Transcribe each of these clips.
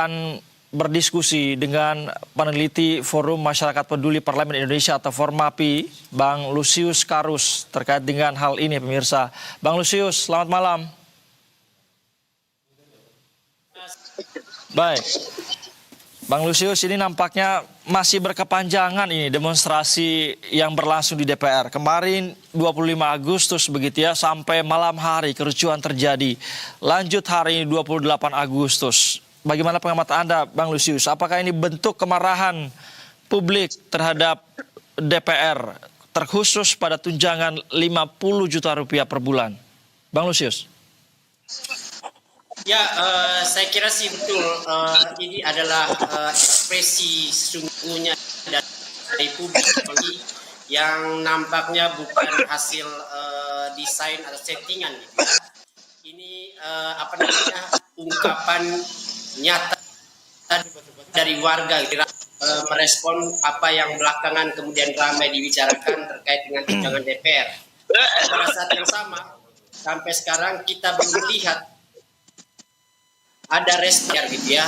akan berdiskusi dengan peneliti Forum Masyarakat Peduli Parlemen Indonesia atau Formapi, Bang Lusius Karus, terkait dengan hal ini pemirsa. Bang Lusius, selamat malam. Baik. Bang Lusius, ini nampaknya masih berkepanjangan ini demonstrasi yang berlangsung di DPR. Kemarin 25 Agustus begitu ya, sampai malam hari kericuhan terjadi. Lanjut hari ini 28 Agustus. Bagaimana pengamatan Anda, Bang Lusius? Apakah ini bentuk kemarahan publik terhadap DPR, terkhusus pada tunjangan 50 juta rupiah per bulan? Bang Lusius. Ya, saya kira sih betul. Ini adalah ekspresi sesungguhnya dari publik yang nampaknya bukan hasil desain atau settingan. Ini ungkapan nyata dari warga merespon apa yang belakangan kemudian ramai dibicarakan terkait dengan tunjangan DPR. Pada saat yang sama, sampai sekarang kita belum lihat ada respon gitu ya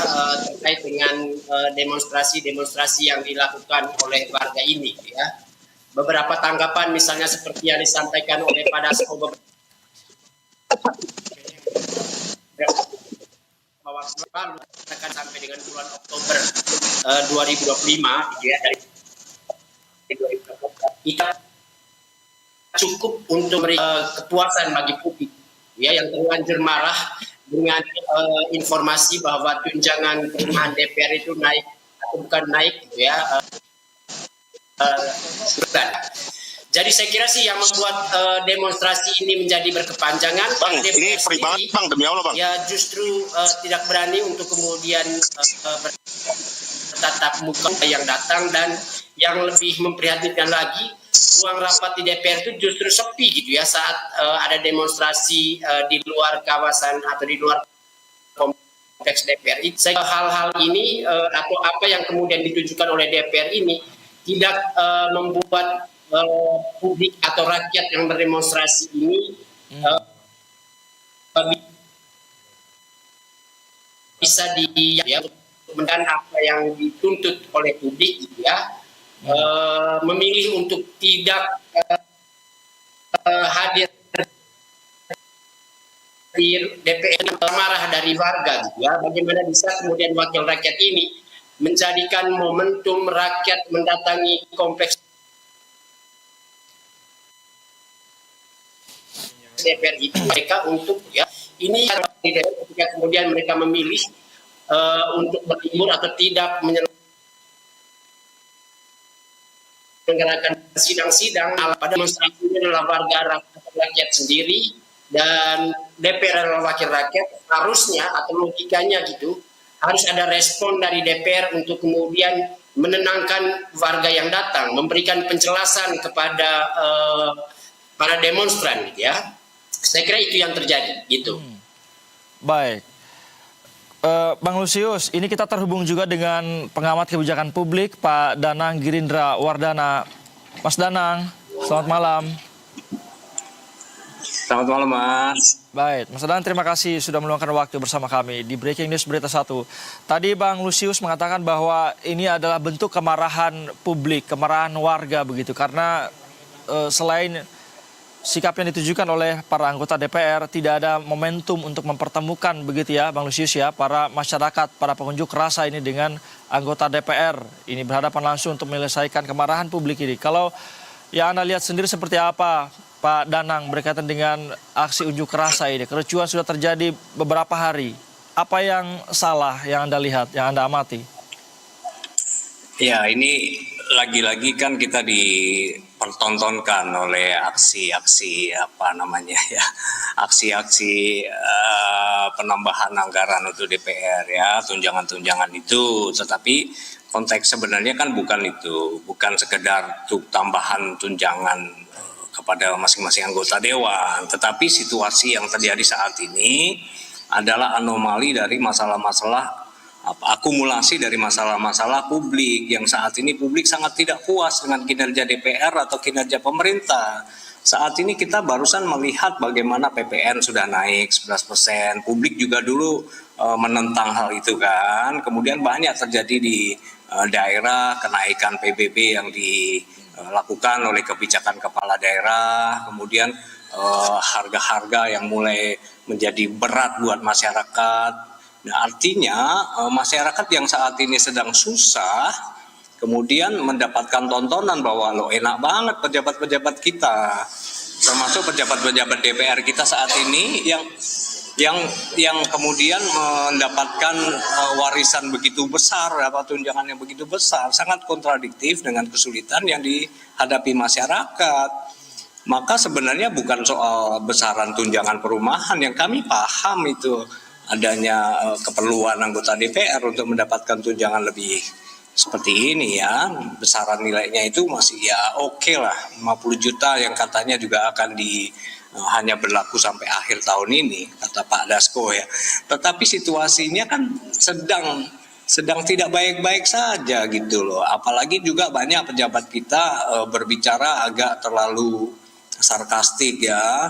terkait dengan demonstrasi yang dilakukan oleh warga ini gitu ya. Beberapa tanggapan misalnya seperti yang disampaikan oleh Pak Dasko bahwa lalu akan sampai dengan bulan Oktober 2025 gitu ya, dari 2024 kita cukup untuk memberi kepuasan bagi publik ya yang terlanjur marah dengan informasi bahwa tunjangan perumahan DPR itu naik atau bukan naik gitu ya. Jadi saya kira sih yang membuat demonstrasi ini menjadi berkepanjangan, Bang, ini free banget Bang, demi Allah Bang. Ya justru tidak berani untuk kemudian bertatap muka yang datang, dan yang lebih memprihatinkan lagi, ruang rapat di DPR itu justru sepi gitu ya saat ada demonstrasi di luar kawasan atau di luar kompleks DPR. Hal-hal ini atau apa yang kemudian ditujukan oleh DPR ini tidak membuat publik atau rakyat yang berdemonstrasi ini bisa mendengar apa yang dituntut oleh publik gitu ya. Memilih untuk tidak hadir di DPR, marah dari warga gitu ya. Bagaimana bisa kemudian wakil rakyat ini menjadikan momentum rakyat mendatangi kompleks DPR itu mereka untuk ya ini ketika kemudian mereka memilih untuk berlibur atau tidak menyelenggarakan sidang-sidang, pada demonstrasi ini adalah warga rakyat sendiri dan DPR adalah wakil rakyat. Harusnya atau logikanya gitu harus ada respon dari DPR untuk kemudian menenangkan warga yang datang, memberikan penjelasan kepada para demonstran gitu ya. Saya kira itu yang terjadi gitu. Baik. Bang Lusius, ini kita terhubung juga dengan pengamat kebijakan publik Pak Danang Girindra Wardana. Mas Danang, selamat malam. Selamat malam Mas. Baik, Mas Danang, terima kasih sudah meluangkan waktu bersama kami di Breaking News Berita 1. Tadi Bang Lusius mengatakan bahwa ini adalah bentuk kemarahan publik, kemarahan warga begitu, karena selain sikap yang ditujukan oleh para anggota DPR, tidak ada momentum untuk mempertemukan begitu ya Bang Lusius ya, para masyarakat, para pengunjuk rasa ini dengan anggota DPR. Ini berhadapan langsung untuk menyelesaikan kemarahan publik ini. Kalau yang Anda lihat sendiri seperti apa Pak Danang berkaitan dengan aksi unjuk rasa ini? Kericuhan sudah terjadi beberapa hari. Apa yang salah yang Anda lihat, yang Anda amati? Ya, ini lagi-lagi kan kita dipertontonkan oleh aksi-aksi aksi-aksi penambahan anggaran untuk DPR ya, tunjangan-tunjangan itu. Tetapi konteks sebenarnya kan bukan itu, bukan sekedar tambahan tunjangan kepada masing-masing anggota dewan, tetapi situasi yang terjadi saat ini adalah anomali dari masalah-masalah akumulasi dari masalah-masalah publik yang saat ini publik sangat tidak puas dengan kinerja DPR atau kinerja pemerintah. Saat ini kita barusan melihat bagaimana PPN sudah naik 11%, publik juga dulu menentang hal itu kan. Kemudian banyak terjadi di daerah kenaikan PBB yang dilakukan oleh kebijakan kepala daerah, kemudian harga-harga yang mulai menjadi berat buat masyarakat. Nah, artinya masyarakat yang saat ini sedang susah kemudian mendapatkan tontonan bahwa lo enak banget pejabat-pejabat kita, termasuk pejabat-pejabat DPR kita saat ini yang kemudian mendapatkan warisan begitu besar, tunjangan yang begitu besar, sangat kontradiktif dengan kesulitan yang dihadapi masyarakat. Maka sebenarnya bukan soal besaran tunjangan perumahan, yang kami paham itu adanya keperluan anggota DPR untuk mendapatkan tunjangan lebih seperti ini ya, besaran nilainya itu masih ya oke lah, 50 juta yang katanya juga akan hanya berlaku sampai akhir tahun ini, kata Pak Dasko ya. Tetapi situasinya kan sedang tidak baik-baik saja gitu loh. Apalagi juga banyak pejabat kita berbicara agak terlalu sarkastik ya,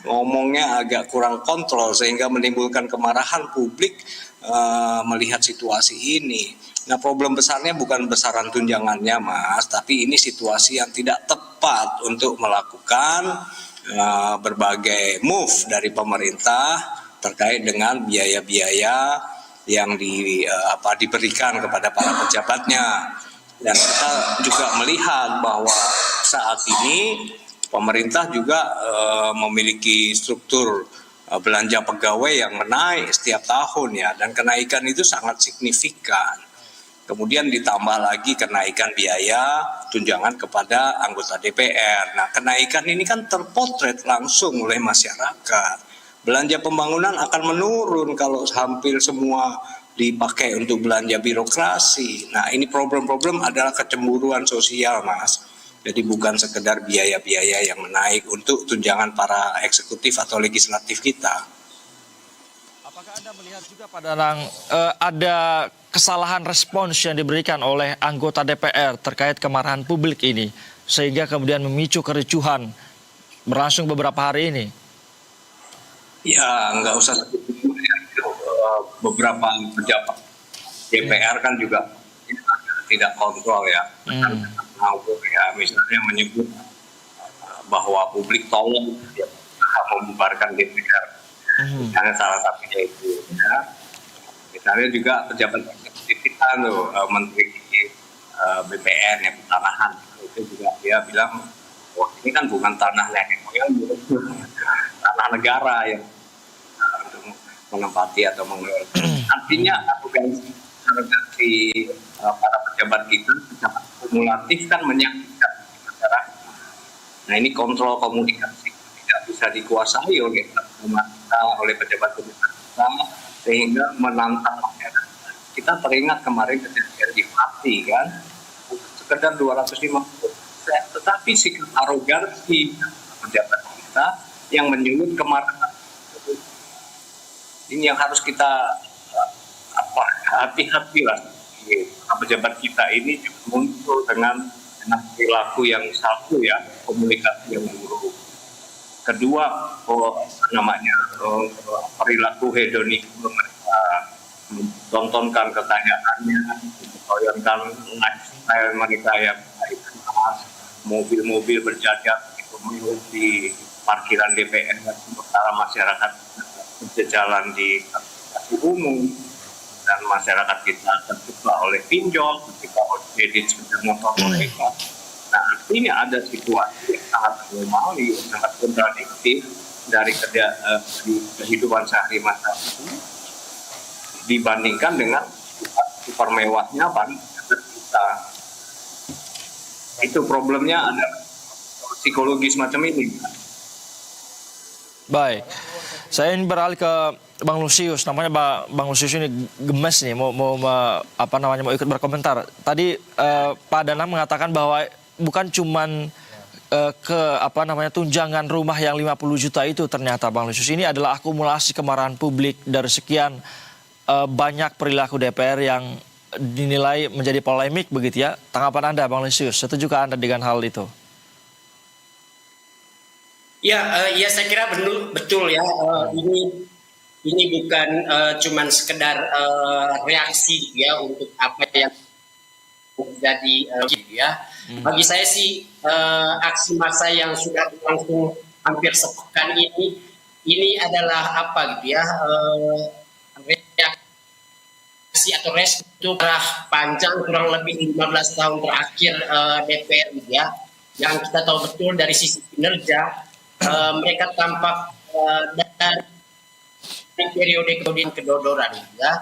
ngomongnya agak kurang kontrol sehingga menimbulkan kemarahan publik melihat situasi ini. Nah, problem besarnya bukan besaran tunjangannya, Mas, tapi ini situasi yang tidak tepat untuk melakukan berbagai move dari pemerintah terkait dengan biaya-biaya yang diberikan kepada para pejabatnya. Dan kita juga melihat bahwa saat ini pemerintah juga memiliki struktur belanja pegawai yang menaik setiap tahun ya, dan kenaikan itu sangat signifikan. Kemudian ditambah lagi kenaikan biaya tunjangan kepada anggota DPR. Nah, kenaikan ini kan terpotret langsung oleh masyarakat. Belanja pembangunan akan menurun kalau hampir semua dipakai untuk belanja birokrasi. Nah, ini problem-problem adalah kecemburuan sosial, Mas. Jadi bukan sekedar biaya-biaya yang menaik untuk tunjangan para eksekutif atau legislatif kita. Apakah Anda melihat juga Pak Danang ada kesalahan respons yang diberikan oleh anggota DPR terkait kemarahan publik ini sehingga kemudian memicu kericuhan berlangsung beberapa hari ini? Ya, nggak usah beberapa pejabat DPR kan juga tidak kontrol ya. Ya, misalnya menyebut bahwa publik tolong ya, membubarkan DPR. Misalnya salah satunya itu ya. Misalnya juga pejabat eksekutif kita loh, menteri BPN yang pertanahan itu juga dia bilang, wah ini kan bukan tanahnya tanah negara yang untuk menempati atau mengelola. Artinya arogansi para pejabat kita secara kumulatif kan menyakitkan masyarakat. Nah, ini kontrol komunikasi tidak bisa dikuasai oleh pejabat-pejabat kita sehingga menantang masyarakat. Kita teringat kemarin kejadian di Pati kan, sekedar 250, tetapi sikap arogansi pejabat kita yang menyulut kemarahan. Ini yang harus kita hati-hati lah. Pejabat kita ini muncul dengan perilaku yang satu ya, komunikasi yang buruk. Kedua, perilaku hedonisme mereka, tontonkan kekayaannya, tontonkan lifestyle mereka yang baik, mobil-mobil berjajar di parkiran DPR, sementara masyarakat berjalan di transportasi umum, dan masyarakat kita terjebak oleh pinjol, terjebak oleh kredit sepeda motor mereka. Nah, artinya ada situasi yang sangat anomali, sangat kontradiktif dari kehidupan sehari masyarakat dibandingkan dengan super mewahnya masyarakat kita. Itu problemnya ada psikologis macam ini. Baik, saya ingin beralih ke Bang Lusius. Namanya Bang Lusius ini gemes nih, mau ikut berkomentar. Tadi Pak Danang mengatakan bahwa bukan cuman tunjangan rumah yang 50 juta itu, ternyata Bang Lusius ini adalah akumulasi kemarahan publik dari sekian banyak perilaku DPR yang dinilai menjadi polemik begitu ya. Tanggapan Anda Bang Lusius, setujukah Anda dengan hal itu? Ya, saya kira betul ya. Ini ini bukan cuman sekedar reaksi gitu ya untuk apa yang terjadi gitu ya. Bagi saya sih aksi massa yang sudah berlangsung hampir sepekan ini adalah apa gitu ya, reaksi atau respon itu panjang kurang lebih 15 tahun terakhir DPR gitu ya, yang kita tahu betul dari sisi kinerja mereka tampak dari periode kemudian kedodoran gitu ya.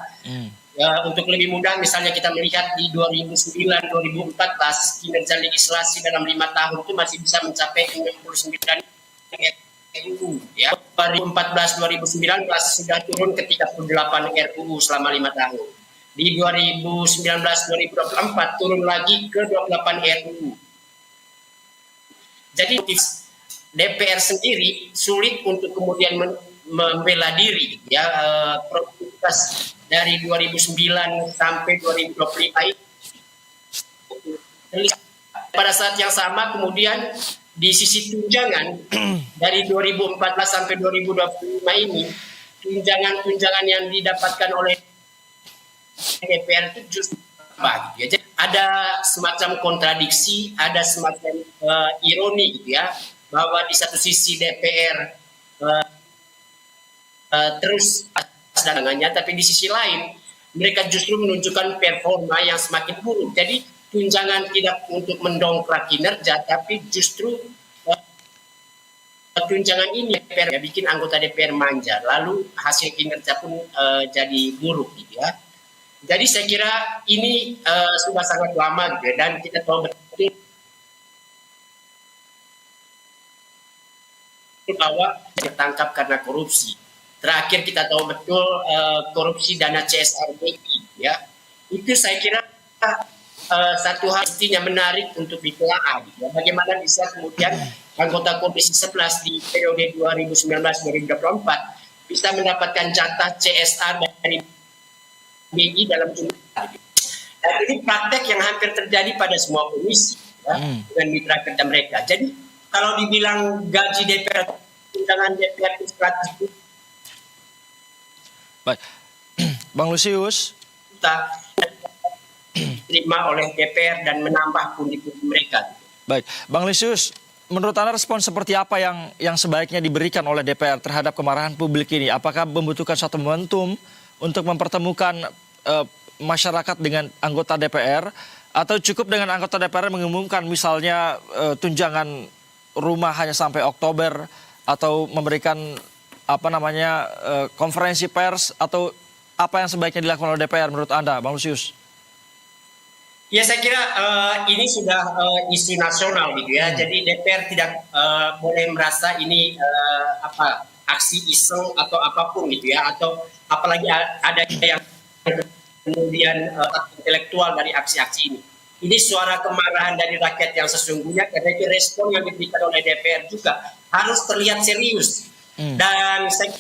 Untuk lebih mudah misalnya kita melihat di 2009-2014 kinerja legislasi dalam 5 tahun itu masih bisa mencapai 69 RUU ya. 2014-2019 sudah turun ke 38 RUU selama 5 tahun. Di 2019-2024 turun lagi ke 28 RUU. Jadi DPR sendiri sulit untuk kemudian membela diri ya, produktivitas dari 2009 sampai 2025 ini. Pada saat yang sama kemudian di sisi tunjangan dari 2014 sampai 2025 ini tunjangan yang didapatkan oleh DPR itu justru apa gitu ya. Jadi ada semacam kontradiksi, ada semacam ironi gitu ya, bahwa di satu sisi DPR terus cadangannya, tapi di sisi lain mereka justru menunjukkan performa yang semakin buruk. Jadi tunjangan tidak untuk mendongkrak kinerja, tapi justru tunjangan ini DPR ya, bikin anggota DPR manja, lalu hasil kinerja pun jadi buruk gitu ya. Jadi saya kira ini sudah sangat lama gitu ya, dan kita tahu betul bahwa tertangkap karena korupsi. Terakhir kita tahu betul korupsi dana CSR-BI ya. Itu saya kira satu hal pastinya menarik untuk ditelaah gitu ya. Bagaimana bisa kemudian anggota Komisi 11 di periode 2019-2024 bisa mendapatkan jatah CSR dari BI dalam jumlah. Dan ini praktek yang hampir terjadi pada semua komisi ya, dengan mitra kerja mereka. Jadi kalau dibilang gaji DPR, tunjangan DPR itu strategis, baik, Bang Lusius, kita diterima oleh DPR dan menambah pundi-pundi mereka. baik, Bang Lusius, menurut Anda respon seperti apa yang sebaiknya diberikan oleh DPR terhadap kemarahan publik ini? Apakah membutuhkan satu momentum untuk mempertemukan masyarakat dengan anggota DPR, atau cukup dengan anggota DPR mengumumkan misalnya tunjangan rumah hanya sampai Oktober, atau memberikan konferensi pers, atau apa yang sebaiknya dilakukan oleh DPR menurut Anda, Bang Lusius? Ya saya kira ini sudah isu nasional gitu ya. Jadi DPR tidak boleh merasa ini aksi iseng atau apapun gitu ya, atau apalagi ada yang kemudian intelektual dari aksi-aksi ini. Ini suara kemarahan dari rakyat yang sesungguhnya, karena itu respon yang diberikan oleh DPR juga harus terlihat serius. Dan saya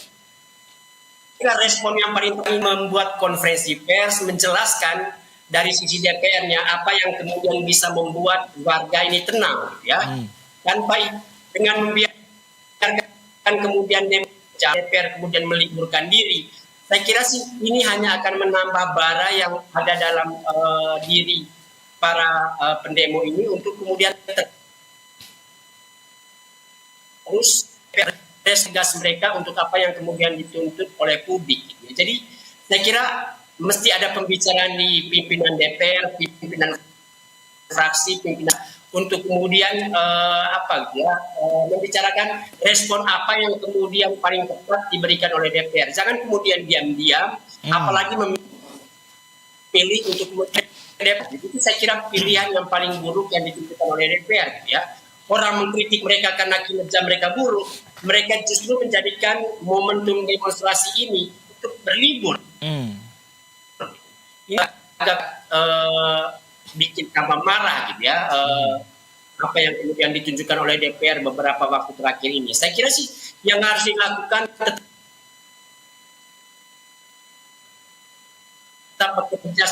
kira respon yang paling penting membuat konferensi pers menjelaskan dari sisi DPR-nya apa yang kemudian bisa membuat warga ini tenang ya. Tanpa dengan membiarkan kemudian DPR kemudian meliburkan diri, saya kira sih ini hanya akan menambah bara yang ada dalam diri para pendemo ini untuk kemudian terus tegas mereka untuk apa yang kemudian dituntut oleh publik. Jadi saya kira mesti ada pembicaraan di pimpinan DPR, pimpinan fraksi, pimpinan untuk kemudian membicarakan respon apa yang kemudian paling tepat diberikan oleh DPR. Jangan kemudian diam-diam, apalagi memilih untuk kemudian DPR. Itu saya kira pilihan yang paling buruk yang ditentukan oleh DPR, gitu ya. Orang mengkritik mereka karena kinerja mereka buruk, mereka justru menjadikan momentum demonstrasi ini untuk berlibur. Ini agak bikin tambah marah gitu ya, apa yang kemudian ditunjukkan oleh DPR beberapa waktu terakhir ini. Saya kira sih yang harus dilakukan tetap bekerja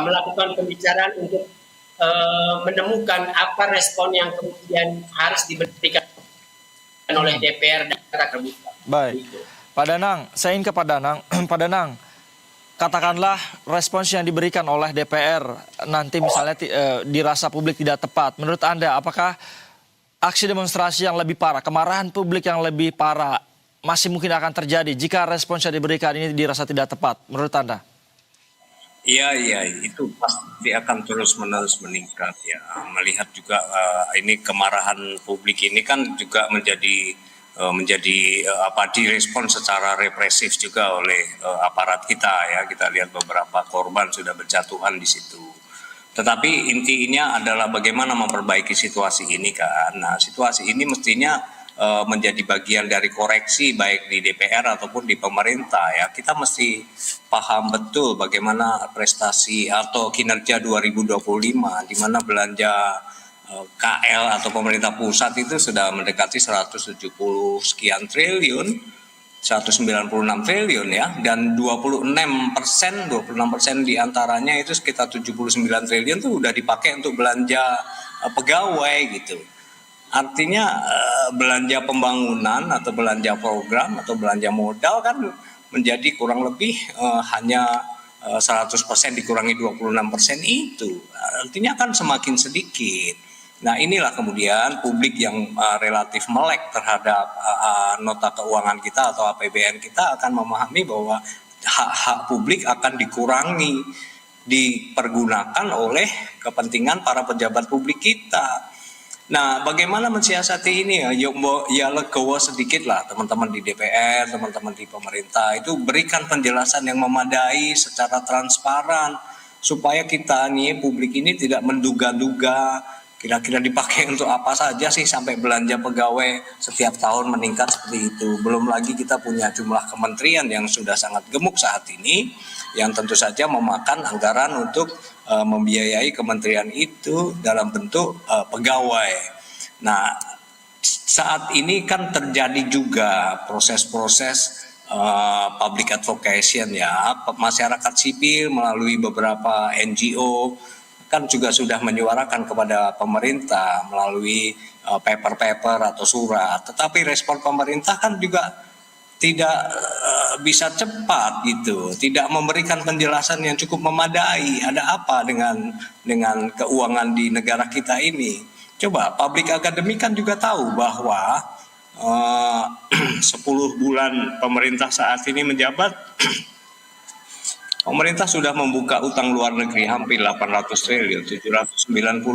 melakukan pembicaraan untuk menemukan apa respon yang kemudian harus diberikan oleh DPR dan terbuka. Baik. Pak Danang, saya ingin ke Pak Danang. Pak Danang, katakanlah respons yang diberikan oleh DPR nanti misalnya dirasa publik tidak tepat. Menurut Anda, apakah aksi demonstrasi yang lebih parah, kemarahan publik yang lebih parah masih mungkin akan terjadi jika respons yang diberikan ini dirasa tidak tepat? Menurut Anda? Iya, itu pasti akan terus-menerus meningkat ya. Melihat juga ini kemarahan publik ini kan juga menjadi direspon secara represif juga oleh aparat kita ya. Kita lihat beberapa korban sudah berjatuhan di situ. Tetapi intinya adalah bagaimana memperbaiki situasi ini kan. Nah, situasi ini mestinya menjadi bagian dari koreksi baik di DPR ataupun di pemerintah ya. Kita mesti paham betul bagaimana prestasi atau kinerja 2025 di mana belanja KL atau pemerintah pusat itu sudah mendekati 170 sekian triliun, 196 triliun ya, dan 26% diantaranya itu sekitar 79 triliun itu udah dipakai untuk belanja pegawai gitu. Artinya belanja pembangunan atau belanja program atau belanja modal kan menjadi kurang lebih hanya 100% dikurangi 26% itu. Artinya kan semakin sedikit. Nah inilah kemudian publik yang relatif melek terhadap nota keuangan kita atau APBN kita akan memahami bahwa hak-hak publik akan dikurangi, dipergunakan oleh kepentingan para pejabat publik kita. Nah, bagaimana mensiasati ini ya legowo sedikit lah teman-teman di DPR, teman-teman di pemerintah itu berikan penjelasan yang memadai secara transparan supaya kita nih publik ini tidak menduga-duga kira-kira dipakai untuk apa saja sih sampai belanja pegawai setiap tahun meningkat seperti itu. Belum lagi kita punya jumlah kementerian yang sudah sangat gemuk saat ini yang tentu saja memakan anggaran untuk membiayai kementerian itu dalam bentuk pegawai. Nah, saat ini kan terjadi juga proses-proses public advocacy ya, masyarakat sipil melalui beberapa NGO kan juga sudah menyuarakan kepada pemerintah melalui paper-paper atau surat. Tetapi respon pemerintah kan juga tidak bisa cepat gitu, tidak memberikan penjelasan yang cukup memadai. Ada apa dengan keuangan di negara kita ini? Coba public academy kan juga tahu bahwa 10 bulan pemerintah saat ini menjabat, pemerintah sudah membuka utang luar negeri hampir 800 triliun, 790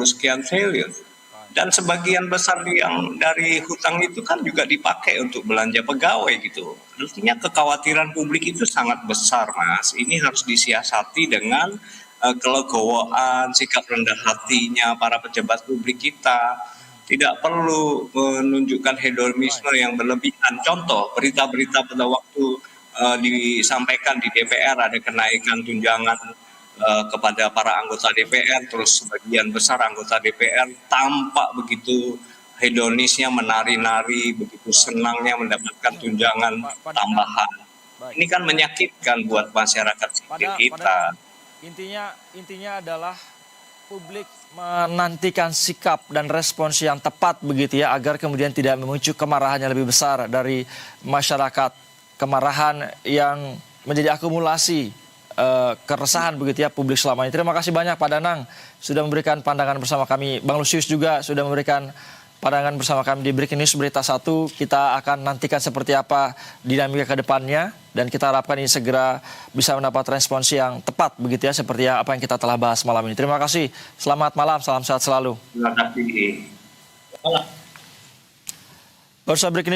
sekian triliun. Dan sebagian besar yang dari hutang itu kan juga dipakai untuk belanja pegawai gitu. Artinya kekhawatiran publik itu sangat besar, Mas. Ini harus disiasati dengan kelegowoan, sikap rendah hatinya para pejabat publik kita. Tidak perlu menunjukkan hedonisme yang berlebihan. Contoh, berita-berita pada waktu disampaikan di DPR ada kenaikan tunjangan kepada para anggota DPR, terus sebagian besar anggota DPR tampak begitu hedonisnya menari-nari, begitu senangnya mendapatkan tunjangan tambahan. Ini kan menyakitkan buat masyarakat sipil kita. Intinya adalah publik menantikan sikap dan respons yang tepat begitu ya, agar kemudian tidak memicu kemarahan yang lebih besar dari masyarakat, kemarahan yang menjadi akumulasi keresahan begitu ya publik selama ini. Terima kasih banyak Pak Danang sudah memberikan pandangan bersama kami. Bang Lusius juga sudah memberikan pandangan bersama kami di Breaking News Berita 1. Kita akan nantikan seperti apa dinamika ke depannya dan kita harapkan ini segera bisa mendapat respons yang tepat begitu ya, seperti apa yang kita telah bahas malam ini. Terima kasih. Selamat malam, salam sehat selalu. Terima kasih. Baru saja Breaking News